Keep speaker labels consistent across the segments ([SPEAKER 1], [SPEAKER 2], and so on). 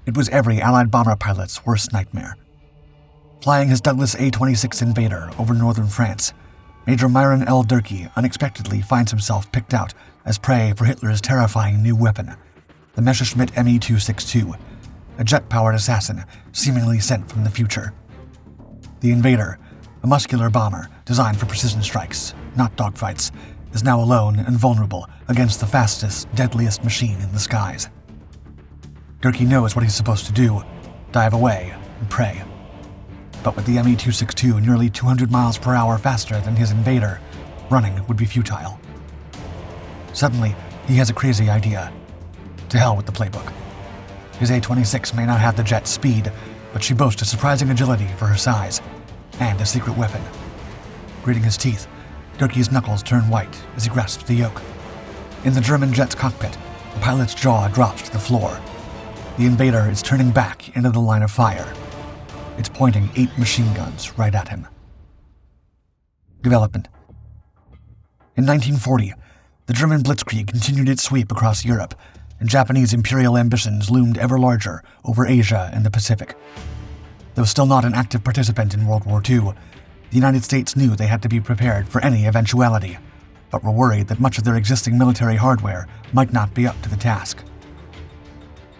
[SPEAKER 1] It was every Allied bomber pilot's worst nightmare. Flying his Douglas A-26 Invader over northern France, Major Myron L. Durkee unexpectedly finds himself picked out as prey for Hitler's terrifying new weapon, the Messerschmitt Me-262, a jet-powered assassin seemingly sent from the future. The Invader, a muscular bomber designed for precision strikes, not dogfights, is now alone and vulnerable against the fastest, deadliest machine in the skies. Durkee knows what he's supposed to do: dive away and pray. But with the Me-262 nearly 200 miles per hour faster than his Invader, running would be futile. Suddenly, he has a crazy idea. To hell with the playbook. His A-26 may not have the jet's speed, but she boasts a surprising agility for her size, and a secret weapon. Gritting his teeth, Durkee's knuckles turn white as he grasps the yoke. In the German jet's cockpit, the pilot's jaw drops to the floor. The Invader is turning back into the line of fire. It's pointing 8 machine guns right at him. Development. In 1940, the German Blitzkrieg continued its sweep across Europe, and Japanese imperial ambitions loomed ever larger over Asia and the Pacific. Though still not an active participant in World War II, the United States knew they had to be prepared for any eventuality, but were worried that much of their existing military hardware might not be up to the task.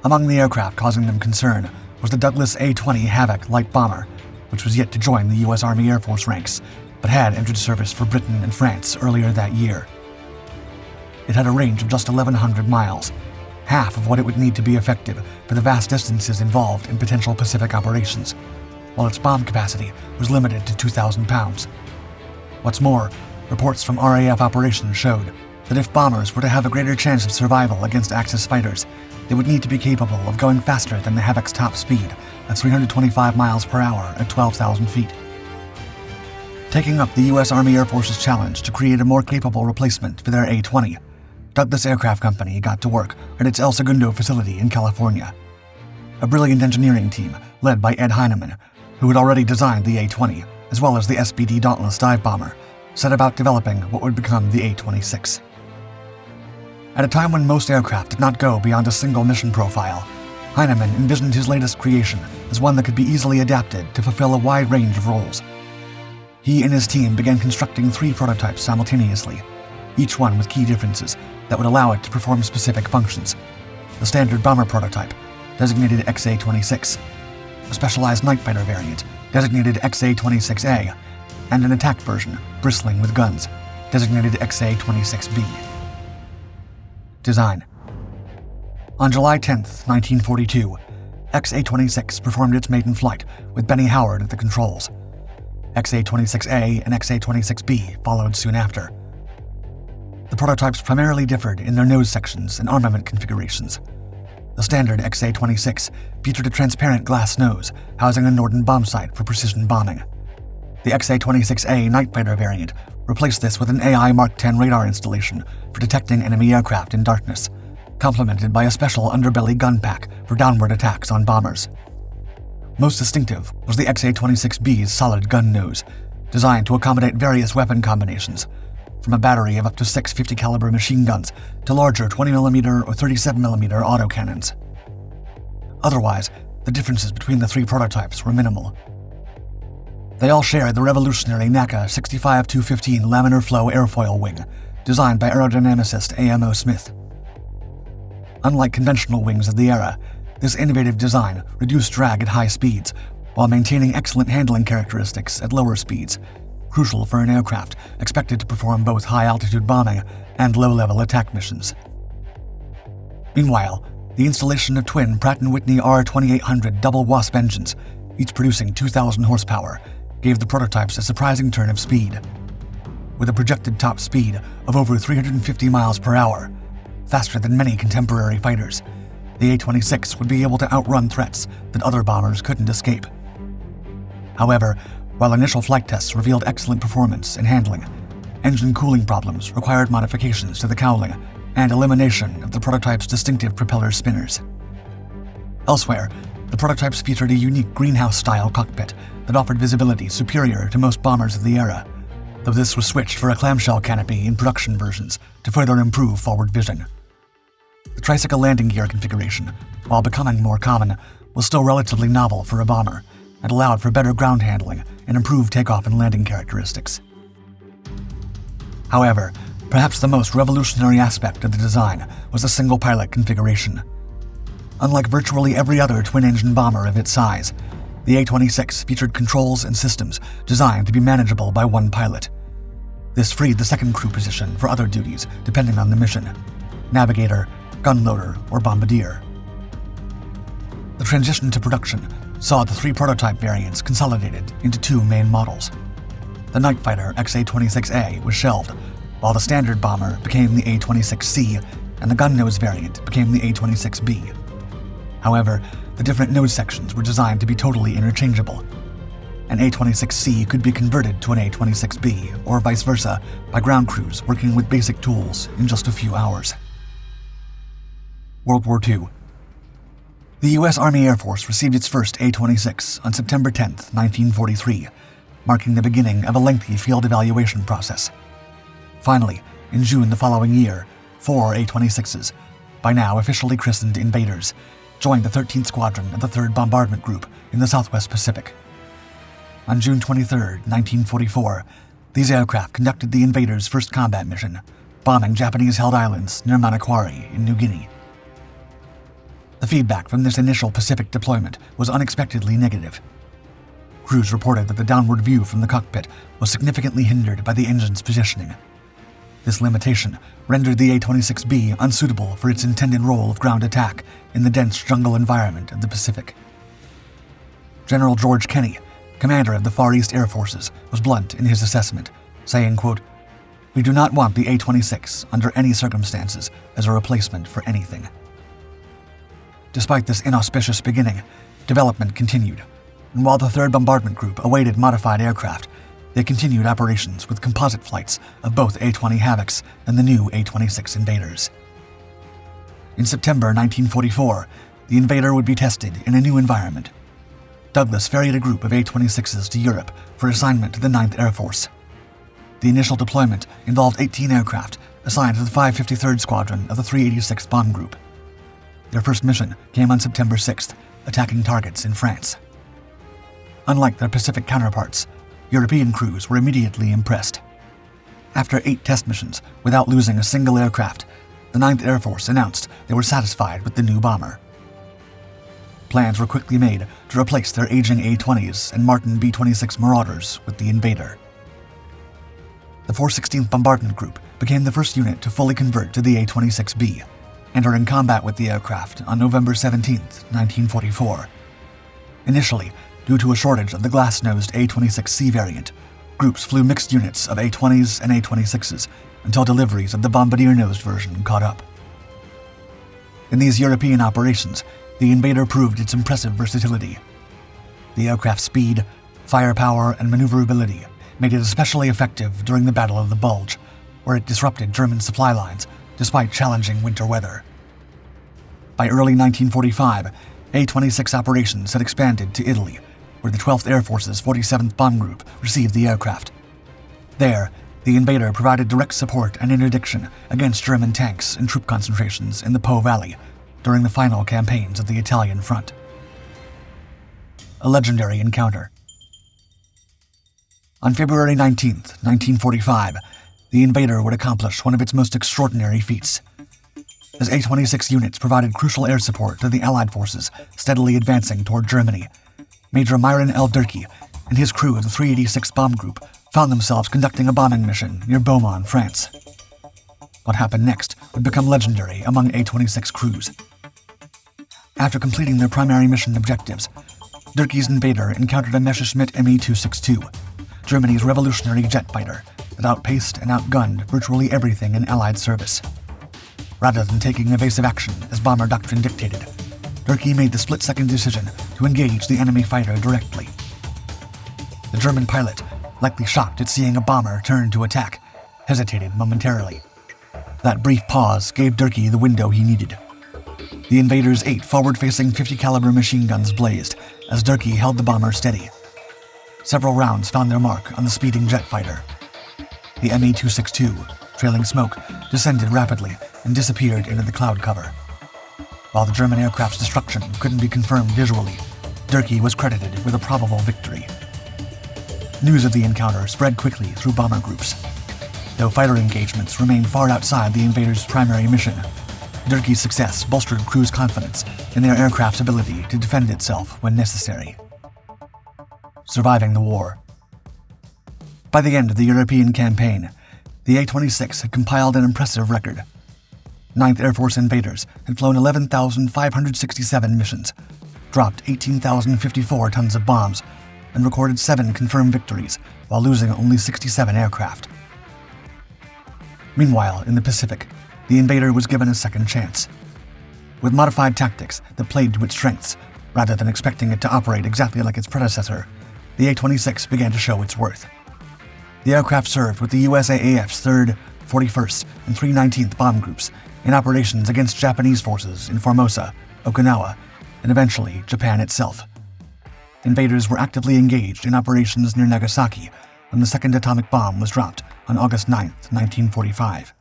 [SPEAKER 1] Among the aircraft causing them concern was the Douglas A-20 Havoc light bomber, which was yet to join the U.S. Army Air Force ranks, but had entered service for Britain and France earlier that year. It had a range of just 1,100 miles, half of what it would need to be effective for the vast distances involved in potential Pacific operations, while its bomb capacity was limited to 2,000 pounds. What's more, reports from RAF operations showed that if bombers were to have a greater chance of survival against Axis fighters, they would need to be capable of going faster than the Havoc's top speed of 325 miles per hour at 12,000 feet. Taking up the U.S. Army Air Force's challenge to create a more capable replacement for their A-20, Douglas Aircraft Company got to work at its El Segundo facility in California. A brilliant engineering team led by Ed Heinemann, who had already designed the A-20, as well as the SBD Dauntless dive bomber, set about developing what would become the A-26. At a time when most aircraft did not go beyond a single mission profile, Heinemann envisioned his latest creation as one that could be easily adapted to fulfill a wide range of roles. He and his team began constructing 3 prototypes simultaneously, each one with key differences that would allow it to perform specific functions: the standard bomber prototype, designated XA-26, a specialized night fighter variant, designated XA-26A, and an attack version, bristling with guns, designated XA-26B. Design. On July 10, 1942, XA-26 performed its maiden flight with Benny Howard at the controls. XA-26A and XA-26B followed soon after. The prototypes primarily differed in their nose sections and armament configurations. The standard XA-26 featured a transparent glass nose housing a Norden bomb sight for precision bombing. The XA-26A night fighter variant replaced this with an AI Mark 10 radar installation for detecting enemy aircraft in darkness, complemented by a special underbelly gun pack for downward attacks on bombers. Most distinctive was the XA-26B's solid gun nose, designed to accommodate various weapon combinations, from a battery of up to 6 50 caliber machine guns to larger 20mm or 37mm autocannons. Otherwise, the differences between the 3 prototypes were minimal. They all shared the revolutionary NACA 65-215 laminar flow airfoil wing, designed by aerodynamicist A.M.O. Smith. Unlike conventional wings of the era, this innovative design reduced drag at high speeds while maintaining excellent handling characteristics at lower speeds, crucial for an aircraft expected to perform both high-altitude bombing and low-level attack missions. Meanwhile, the installation of twin Pratt & Whitney R2800 double Wasp engines, each producing 2,000 horsepower, gave the prototypes a surprising turn of speed. With a projected top speed of over 350 miles per hour, faster than many contemporary fighters, the A-26 would be able to outrun threats that other bombers couldn't escape. However, while initial flight tests revealed excellent performance and handling, engine cooling problems required modifications to the cowling and elimination of the prototype's distinctive propeller spinners. Elsewhere, the prototypes featured a unique greenhouse-style cockpit that offered visibility superior to most bombers of the era, though this was switched for a clamshell canopy in production versions to further improve forward vision. The tricycle landing gear configuration while becoming more common, was still relatively novel for a bomber and allowed for better ground handling and improved takeoff and landing characteristics. However, perhaps the most revolutionary aspect of the design was the single-pilot configuration. Unlike virtually every other twin-engine bomber of its size, the A-26 featured controls and systems designed to be manageable by one pilot. This freed the second crew position for other duties depending on the mission: navigator, gunloader, or bombardier. The transition to production saw the three prototype variants consolidated into two main models. The night fighter XA-26A was shelved, while the standard bomber became the A-26C and the gun nose variant became the A-26B. However, the different nose sections were designed to be totally interchangeable. An A-26C could be converted to an A-26B, or vice versa, by ground crews working with basic tools in just a few hours. World War II. The U.S. Army Air Force received its first A-26 on September 10, 1943, marking the beginning of a lengthy field evaluation process. Finally, in June the following year, 4 A-26s, by now officially christened Invaders, joined the 13th Squadron of the 3rd Bombardment Group in the Southwest Pacific. On June 23, 1944, these aircraft conducted the Invaders' first combat mission, bombing Japanese-held islands near Manokwari in New Guinea. The feedback from this initial Pacific deployment was unexpectedly negative. Crews reported that the downward view from the cockpit was significantly hindered by the engine's positioning. This limitation rendered the A-26B unsuitable for its intended role of ground attack in the dense jungle environment of the Pacific. General George Kenney, commander of the Far East Air Forces, was blunt in his assessment, saying, quote, "We do not want the A-26 under any circumstances as a replacement for anything." Despite this inauspicious beginning, development continued, and while the 3rd Bombardment Group awaited modified aircraft, they continued operations with composite flights of both A-20 Havocs and the new A-26 Invaders. In September 1944, the Invader would be tested in a new environment. Douglas ferried a group of A-26s to Europe for assignment to the 9th Air Force. The initial deployment involved 18 aircraft assigned to the 553rd Squadron of the 386th Bomb Group. Their first mission came on September 6th, attacking targets in France. Unlike their Pacific counterparts, European crews were immediately impressed. After 8 test missions without losing a single aircraft, the 9th Air Force announced they were satisfied with the new bomber. Plans were quickly made to replace their aging A-20s and Martin B-26 Marauders with the Invader. The 416th Bombardment Group became the first unit to fully convert to the A-26B, entering combat with the aircraft on November 17, 1944. Initially, due to a shortage of the glass-nosed A-26C variant, groups flew mixed units of A-20s and A-26s until deliveries of the bombardier-nosed version caught up. In these European operations, the Invader proved its impressive versatility. The aircraft's speed, firepower, and maneuverability made it especially effective during the Battle of the Bulge, where it disrupted German supply lines despite challenging winter weather. By early 1945, A-26 operations had expanded to Italy, where the 12th Air Force's 47th Bomb Group received the aircraft. There, the Invader provided direct support and interdiction against German tanks and troop concentrations in the Po Valley during the final campaigns of the Italian front. A legendary encounter. On February 19, 1945, the Invader would accomplish one of its most extraordinary feats. As A-26 units provided crucial air support to the Allied forces steadily advancing toward Germany, Major Myron L. Durkee and his crew of the 386th Bomb Group found themselves conducting a bombing mission near Beaumont, France. What happened next would become legendary among A-26 crews. After completing their primary mission objectives, Durkee's Invader encountered a Messerschmitt Me-262, Germany's revolutionary jet fighter that outpaced and outgunned virtually everything in Allied service. Rather than taking evasive action as bomber doctrine dictated, Durkee made the split-second decision to engage the enemy fighter directly. The German pilot, likely shocked at seeing a bomber turn to attack, hesitated momentarily. That brief pause gave Durkee the window he needed. The Invader's 8 forward-facing 50-caliber machine guns blazed as Durkee held the bomber steady. Several rounds found their mark on the speeding jet fighter. The Me-262, trailing smoke, descended rapidly and disappeared into the cloud cover. While the German aircraft's destruction couldn't be confirmed visually, Durkee was credited with a probable victory. News of the encounter spread quickly through bomber groups. Though fighter engagements remained far outside the invaders' primary mission, Durkee's success bolstered crews' confidence in their aircraft's ability to defend itself when necessary. Surviving the war. By the end of the European campaign, the A-26 had compiled an impressive record. 9th Air Force Invaders had flown 11,567 missions, dropped 18,054 tons of bombs, and recorded 7 confirmed victories while losing only 67 aircraft. Meanwhile, in the Pacific, the Invader was given a second chance. With modified tactics that played to its strengths, rather than expecting it to operate exactly like its predecessor, the A-26 began to show its worth. The aircraft served with the USAAF's 3rd, 41st, and 319th Bomb Groups in operations against Japanese forces in Formosa, Okinawa, and eventually Japan itself. Invaders were actively engaged in operations near Nagasaki when the second atomic bomb was dropped on August 9, 1945.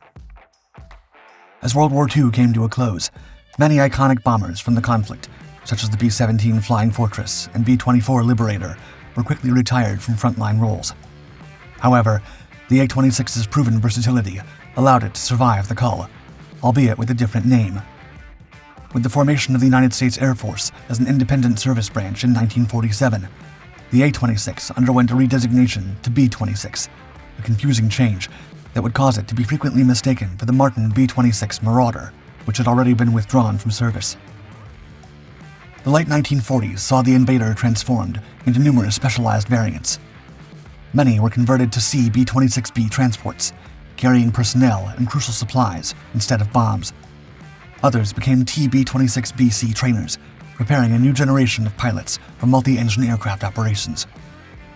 [SPEAKER 1] As World War II came to a close, many iconic bombers from the conflict, such as the B-17 Flying Fortress and B-24 Liberator, were quickly retired from frontline roles. However, the A-26's proven versatility allowed it to survive the cull, albeit with a different name. With the formation of the United States Air Force as an independent service branch in 1947, the A-26 underwent a redesignation to B-26, a confusing change that would cause it to be frequently mistaken for the Martin B-26 Marauder, which had already been withdrawn from service. The late 1940s saw the Invader transformed into numerous specialized variants. Many were converted to C-B-26B transports, carrying personnel and crucial supplies instead of bombs. Others became T-B-26BC trainers, preparing a new generation of pilots for multi-engine aircraft operations.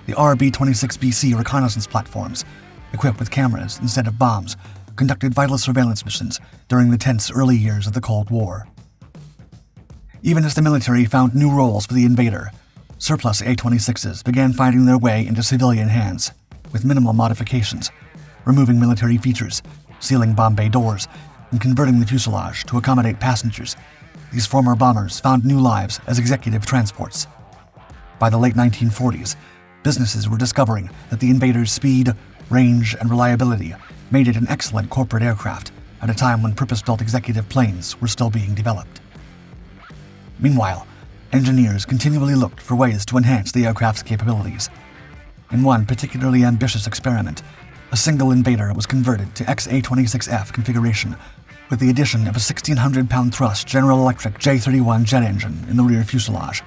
[SPEAKER 1] The R-B-26BC reconnaissance platforms, equipped with cameras instead of bombs, conducted vital surveillance missions during the tense early years of the Cold War. Even as the military found new roles for the Invader, surplus A-26s began finding their way into civilian hands, with minimal modifications, removing military features, sealing bomb bay doors, and converting the fuselage to accommodate passengers. These former bombers found new lives as executive transports. By the late 1940s, businesses were discovering that the Invader's speed, range, and reliability made it an excellent corporate aircraft at a time when purpose-built executive planes were still being developed. Meanwhile, engineers continually looked for ways to enhance the aircraft's capabilities. In one particularly ambitious experiment, a single Invader was converted to XA-26F configuration with the addition of a 1,600-pound thrust General Electric J-31 jet engine in the rear fuselage.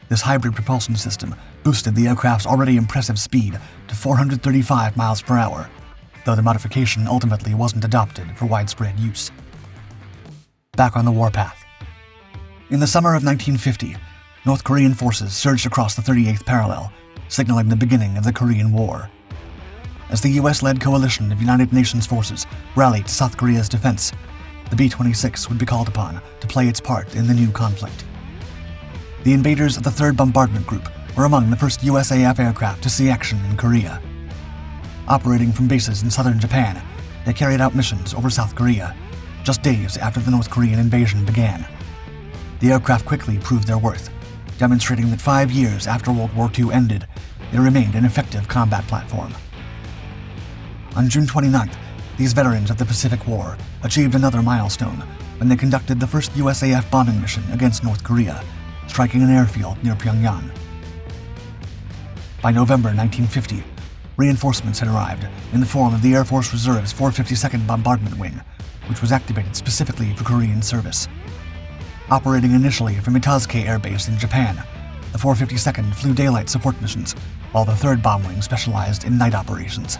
[SPEAKER 1] This hybrid propulsion system boosted the aircraft's already impressive speed to 435 miles per hour, though the modification ultimately wasn't adopted for widespread use. Back on the warpath. In the summer of 1950, North Korean forces surged across the 38th parallel, signaling the beginning of the Korean War. As the US-led coalition of United Nations forces rallied to South Korea's defense, the B-26 would be called upon to play its part in the new conflict. The invaders of the 3rd Bombardment Group were among the first USAF aircraft to see action in Korea. Operating from bases in southern Japan, they carried out missions over South Korea, just days after the North Korean invasion began. The aircraft quickly proved their worth, demonstrating that 5 years after World War II ended, it remained an effective combat platform. On June 29th, these veterans of the Pacific War achieved another milestone when they conducted the first USAF bombing mission against North Korea, striking an airfield near Pyongyang. By November 1950, reinforcements had arrived in the form of the Air Force Reserve's 452nd Bombardment Wing, which was activated specifically for Korean service. Operating initially from Itazuke Air Base in Japan, the 452nd flew daylight support missions, while the 3rd Bomb Wing specialized in night operations.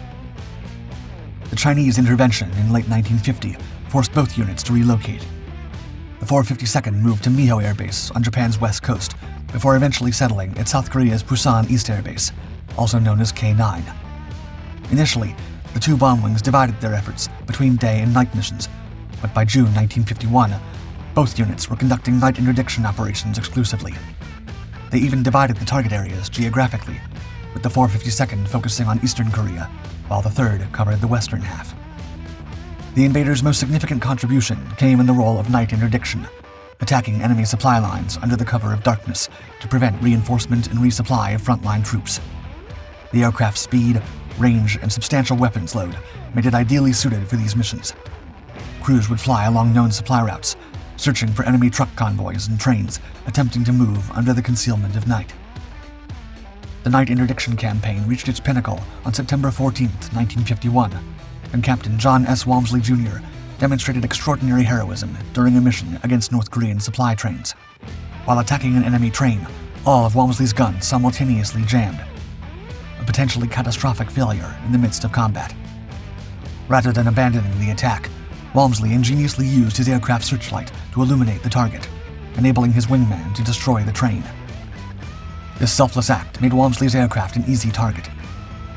[SPEAKER 1] The Chinese intervention in late 1950 forced both units to relocate. The 452nd moved to Miho Air Base on Japan's west coast, before eventually settling at South Korea's Busan East Air Base, also known as K-9. Initially, the two bomb wings divided their efforts between day and night missions, but by June 1951, both units were conducting night interdiction operations exclusively. They even divided the target areas geographically, with the 452nd focusing on eastern Korea, while the 3rd covered the western half. The invaders' most significant contribution came in the role of night interdiction, attacking enemy supply lines under the cover of darkness to prevent reinforcement and resupply of frontline troops. The aircraft's speed, range, and substantial weapons load made it ideally suited for these missions. Crews would fly along known supply routes, searching for enemy truck convoys and trains attempting to move under the concealment of night. The night interdiction campaign reached its pinnacle on September 14, 1951, and Captain John S. Walmsley Jr. demonstrated extraordinary heroism during a mission against North Korean supply trains. While attacking an enemy train, all of Walmsley's guns simultaneously jammed, a potentially catastrophic failure in the midst of combat. Rather than abandoning the attack, Walmsley ingeniously used his aircraft searchlight to illuminate the target, enabling his wingman to destroy the train. This selfless act made Walmsley's aircraft an easy target.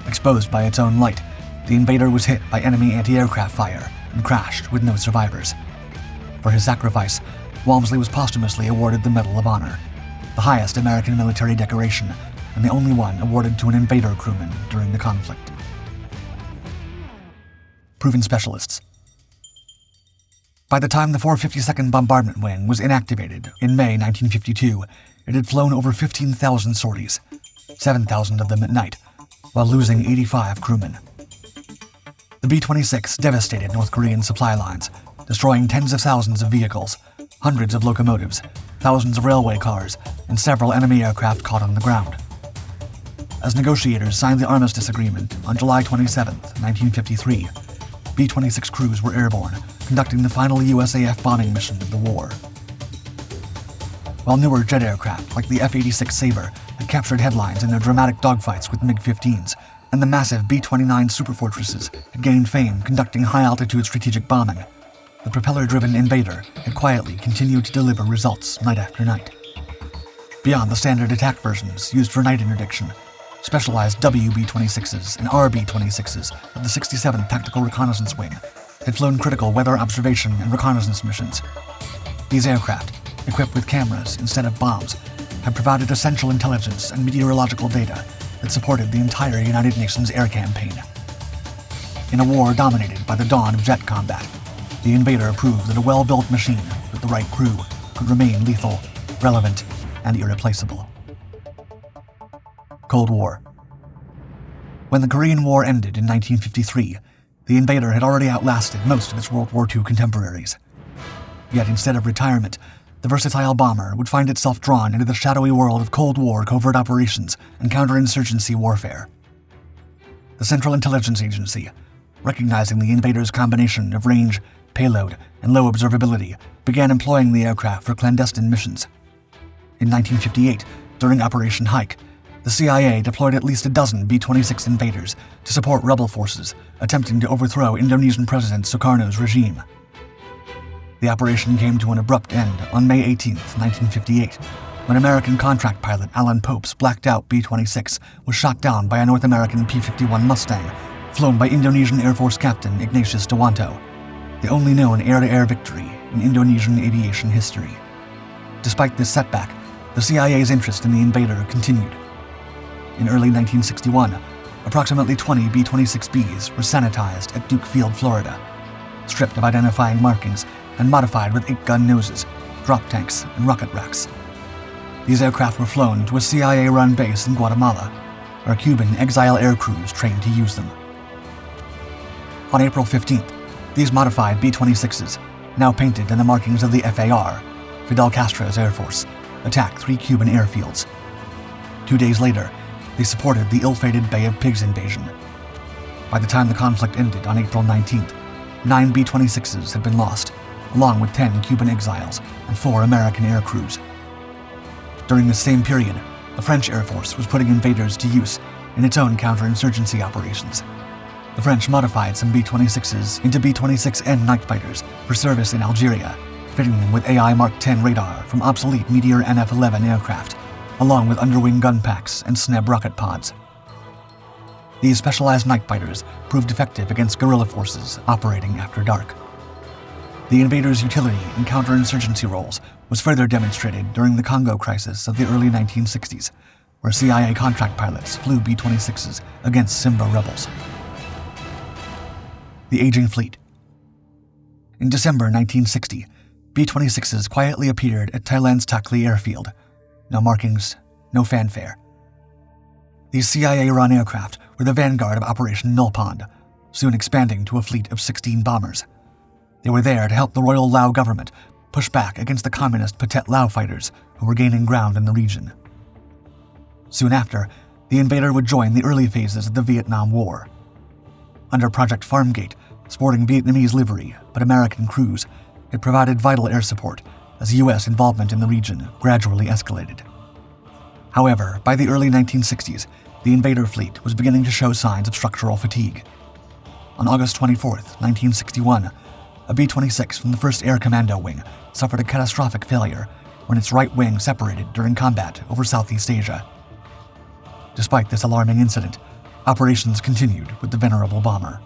[SPEAKER 1] Exposed by its own light, the Invader was hit by enemy anti-aircraft fire and crashed with no survivors. For his sacrifice, Walmsley was posthumously awarded the Medal of Honor, the highest American military decoration and the only one awarded to an Invader crewman during the conflict. Proven specialists. By the time the 452nd Bombardment Wing was inactivated in May 1952, it had flown over 15,000 sorties, 7,000 of them at night, while losing 85 crewmen. The B-26 devastated North Korean supply lines, destroying tens of thousands of vehicles, hundreds of locomotives, thousands of railway cars, and several enemy aircraft caught on the ground. As negotiators signed the armistice agreement on July 27, 1953, B-26 crews were airborne, conducting the final USAF bombing mission of the war. While newer jet aircraft like the F-86 Sabre had captured headlines in their dramatic dogfights with MiG-15s, and the massive B-29 superfortresses had gained fame conducting high-altitude strategic bombing, the propeller-driven Invader had quietly continued to deliver results night after night. Beyond the standard attack versions used for night interdiction, specialized WB-26s and RB-26s of the 67th Tactical Reconnaissance Wing had flown critical weather observation and reconnaissance missions. These aircraft, equipped with cameras instead of bombs, had provided essential intelligence and meteorological data that supported the entire United Nations air campaign. In a war dominated by the dawn of jet combat, the Invader proved that a well-built machine with the right crew could remain lethal, relevant, and irreplaceable. Cold War. When the Korean War ended in 1953, the Invader had already outlasted most of its World War II contemporaries. Yet instead of retirement, the versatile bomber would find itself drawn into the shadowy world of Cold War covert operations and counterinsurgency warfare. The Central Intelligence Agency, recognizing the Invader's combination of range, payload, and low observability, began employing the aircraft for clandestine missions. In 1958, during Operation Hike, the CIA deployed at least a dozen B-26 Invaders to support rebel forces attempting to overthrow Indonesian President Sukarno's regime. The operation came to an abrupt end on May 18, 1958, when American contract pilot Alan Pope's blacked-out B-26 was shot down by a North American P-51 Mustang, flown by Indonesian Air Force Captain Ignatius Dewanto, the only known air-to-air victory in Indonesian aviation history. Despite this setback, the CIA's interest in the Invader continued. In early 1961, approximately 20 B-26Bs were sanitized at Duke Field, Florida, stripped of identifying markings and modified with 8-gun noses, drop tanks, and rocket racks. These aircraft were flown to a CIA-run base in Guatemala, where Cuban exile air crews trained to use them. On April 15th, these modified B-26s, now painted in the markings of the FAR, Fidel Castro's Air Force, attacked 3 Cuban airfields. 2 days later, they supported the ill-fated Bay of Pigs invasion. By the time the conflict ended on April 19th, 9 B-26s had been lost, along with 10 Cuban exiles and 4 American air crews. During this same period, the French Air Force was putting Invaders to use in its own counterinsurgency operations. The French modified some B-26s into B-26N night fighters for service in Algeria, fitting them with AI Mark 10 radar from obsolete Meteor NF-11 aircraft, along with underwing gun packs and SNEB rocket pods. These specialized night fighters proved effective against guerrilla forces operating after dark. The Invader's utility in counterinsurgency roles was further demonstrated during the Congo crisis of the early 1960s, where CIA contract pilots flew B-26s against Simba rebels. The aging fleet. In December 1960, B-26s quietly appeared at Thailand's Takli airfield. No markings, no fanfare. These CIA-run aircraft were the vanguard of Operation Millpond, soon expanding to a fleet of 16 bombers. They were there to help the Royal Lao government push back against the communist Pathet Lao fighters who were gaining ground in the region. Soon after, the Invader would join the early phases of the Vietnam War. Under Project Farmgate, sporting Vietnamese livery but American crews, it provided vital air support as U.S. involvement in the region gradually escalated. However, by the early 1960s, the Invader fleet was beginning to show signs of structural fatigue. On August 24, 1961, a B-26 from the 1st Air Commando Wing suffered a catastrophic failure when its right wing separated during combat over Southeast Asia. Despite this alarming incident, operations continued with the venerable bomber.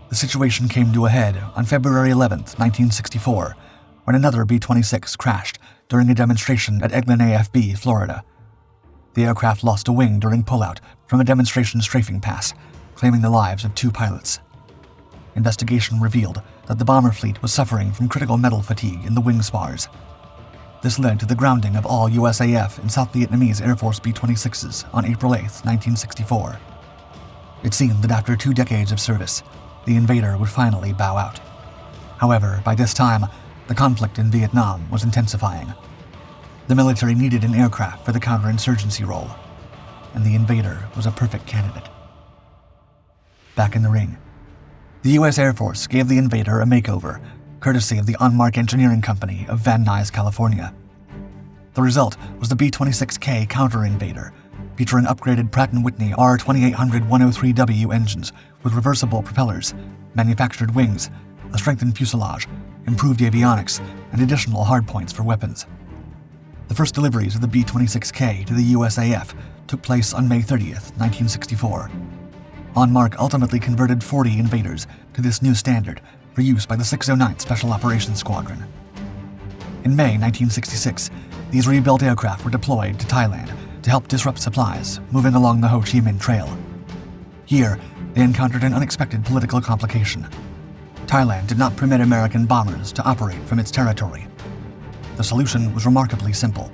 [SPEAKER 1] The situation came to a head on February 11, 1964, when another B-26 crashed during a demonstration at Eglin AFB, Florida. The aircraft lost a wing during pullout from a demonstration strafing pass, claiming the lives of 2 pilots. Investigation revealed that the bomber fleet was suffering from critical metal fatigue in the wing spars. This led to the grounding of all USAF and South Vietnamese Air Force B-26s on April 8, 1964. It seemed that after 2 decades of service, the Invader would finally bow out. However, by this time, the conflict in Vietnam was intensifying. The military needed an aircraft for the counterinsurgency role, and the Invader was a perfect candidate. Back in the ring, the U.S. Air Force gave the Invader a makeover, courtesy of the Unmark Engineering Company of Van Nuys, California. The result was the B-26K Counter-Invader, featuring upgraded Pratt & Whitney R2800-103W engines with reversible propellers, manufactured wings, a strengthened fuselage, improved avionics, and additional hardpoints for weapons. The first deliveries of the B-26K to the USAF took place on May 30th, 1964. Onmark ultimately converted 40 Invaders to this new standard for use by the 609th Special Operations Squadron. In May 1966, these rebuilt aircraft were deployed to Thailand to help disrupt supplies moving along the Ho Chi Minh Trail. Here, they encountered an unexpected political complication. Thailand did not permit American bombers to operate from its territory. The solution was remarkably simple.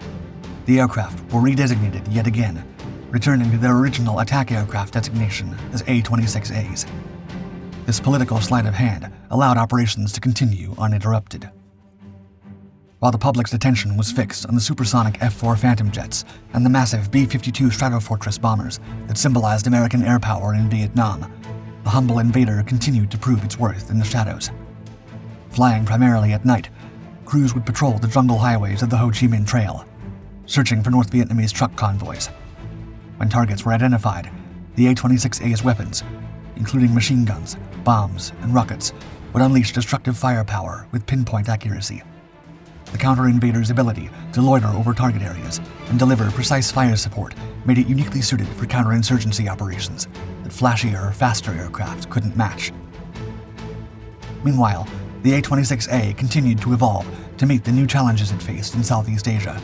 [SPEAKER 1] The aircraft were redesignated yet again, returning to their original attack aircraft designation as A-26As. This political sleight of hand allowed operations to continue uninterrupted. While the public's attention was fixed on the supersonic F-4 Phantom jets and the massive B-52 Stratofortress bombers that symbolized American air power in Vietnam, the humble Invader continued to prove its worth in the shadows. Flying primarily at night, crews would patrol the jungle highways of the Ho Chi Minh Trail, searching for North Vietnamese truck convoys. When targets were identified, the A-26A's weapons, including machine guns, bombs, and rockets, would unleash destructive firepower with pinpoint accuracy. The counter-invader's ability to loiter over target areas and deliver precise fire support made it uniquely suited for counterinsurgency operations that flashier, faster aircraft couldn't match. Meanwhile, the A-26A continued to evolve to meet the new challenges it faced in Southeast Asia.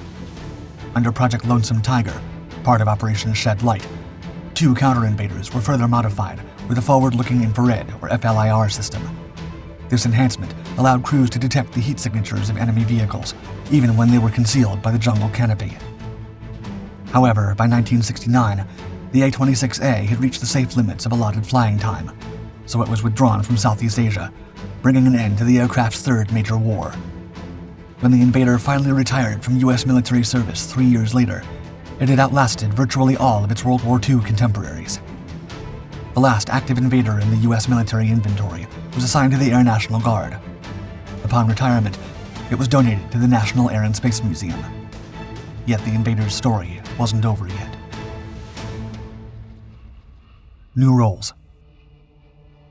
[SPEAKER 1] Under Project Lonesome Tiger, part of Operation Shed Light, 2 counter-invaders were further modified with a forward-looking infrared, or FLIR, system. This enhancement allowed crews to detect the heat signatures of enemy vehicles, even when they were concealed by the jungle canopy. However, by 1969, the A-26A had reached the safe limits of allotted flying time, so it was withdrawn from Southeast Asia, bringing an end to the aircraft's 3rd major war. When the Invader finally retired from U.S. military service 3 years later, it had outlasted virtually all of its World War II contemporaries. The last active Invader in the U.S. military inventory was assigned to the Air National Guard. Upon retirement, it was donated to the National Air and Space Museum. Yet the Invader's story wasn't over yet. New roles.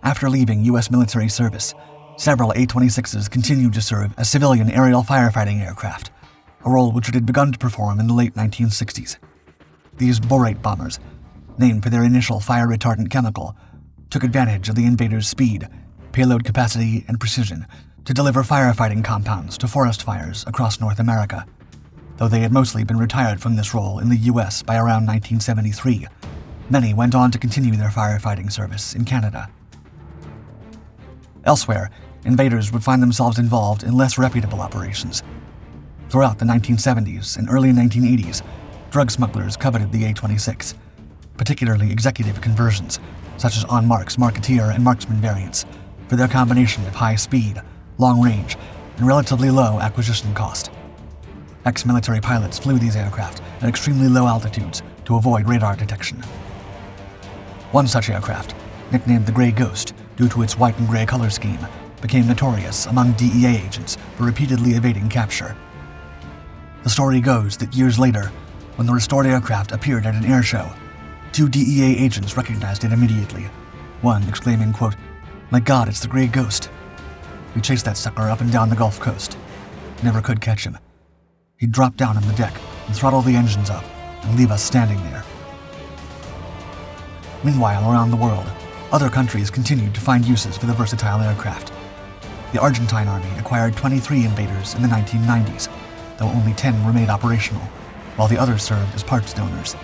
[SPEAKER 1] After leaving U.S. military service, several A-26s continued to serve as civilian aerial firefighting aircraft, a role which it had begun to perform in the late 1960s. These borate bombers, named for their initial fire-retardant chemical, took advantage of the Invader's speed, payload capacity, and precision to deliver firefighting compounds to forest fires across North America. Though they had mostly been retired from this role in the U.S. by around 1973, many went on to continue their firefighting service in Canada. Elsewhere, invaders would find themselves involved in less reputable operations. Throughout the 1970s and early 1980s, drug smugglers coveted the A-26, particularly executive conversions, such as On Mark's Marketeer and Marksman variants, for their combination of high speed, long range, and relatively low acquisition cost. Ex-military pilots flew these aircraft at extremely low altitudes to avoid radar detection. One such aircraft, nicknamed the Gray Ghost due to its white and gray color scheme, became notorious among DEA agents for repeatedly evading capture. The story goes that years later, when the restored aircraft appeared at an air show, 2 DEA agents recognized it immediately, one exclaiming, quote, "My God, it's the Gray Ghost. We chased that sucker up and down the Gulf Coast. Never could catch him. He'd drop down on the deck and throttle the engines up and leave us standing there." Meanwhile, around the world, other countries continued to find uses for the versatile aircraft. The Argentine army acquired 23 Invaders in the 1990s, though only 10 remained operational, while the others served as parts donors.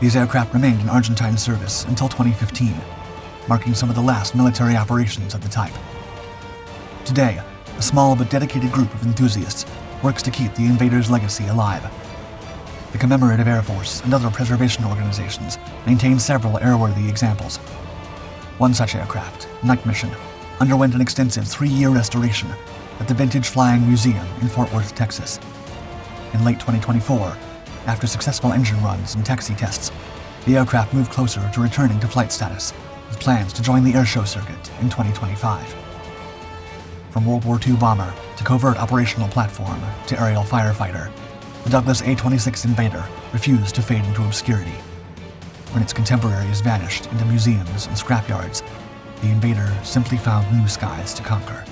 [SPEAKER 1] These aircraft remained in Argentine service until 2015, marking some of the last military operations of the type. Today, a small but dedicated group of enthusiasts works to keep the Invader's legacy alive. The Commemorative Air Force and other preservation organizations maintain several airworthy examples. One such aircraft, Night Mission, underwent an extensive 3-year restoration at the Vintage Flying Museum in Fort Worth, Texas. In late 2024, after successful engine runs and taxi tests, the aircraft moved closer to returning to flight status, with plans to join the airshow circuit in 2025. From World War II bomber to covert operational platform to aerial firefighter, the Douglas A-26 Invader refused to fade into obscurity. When its contemporaries vanished into museums and scrapyards, the Invader simply found new skies to conquer.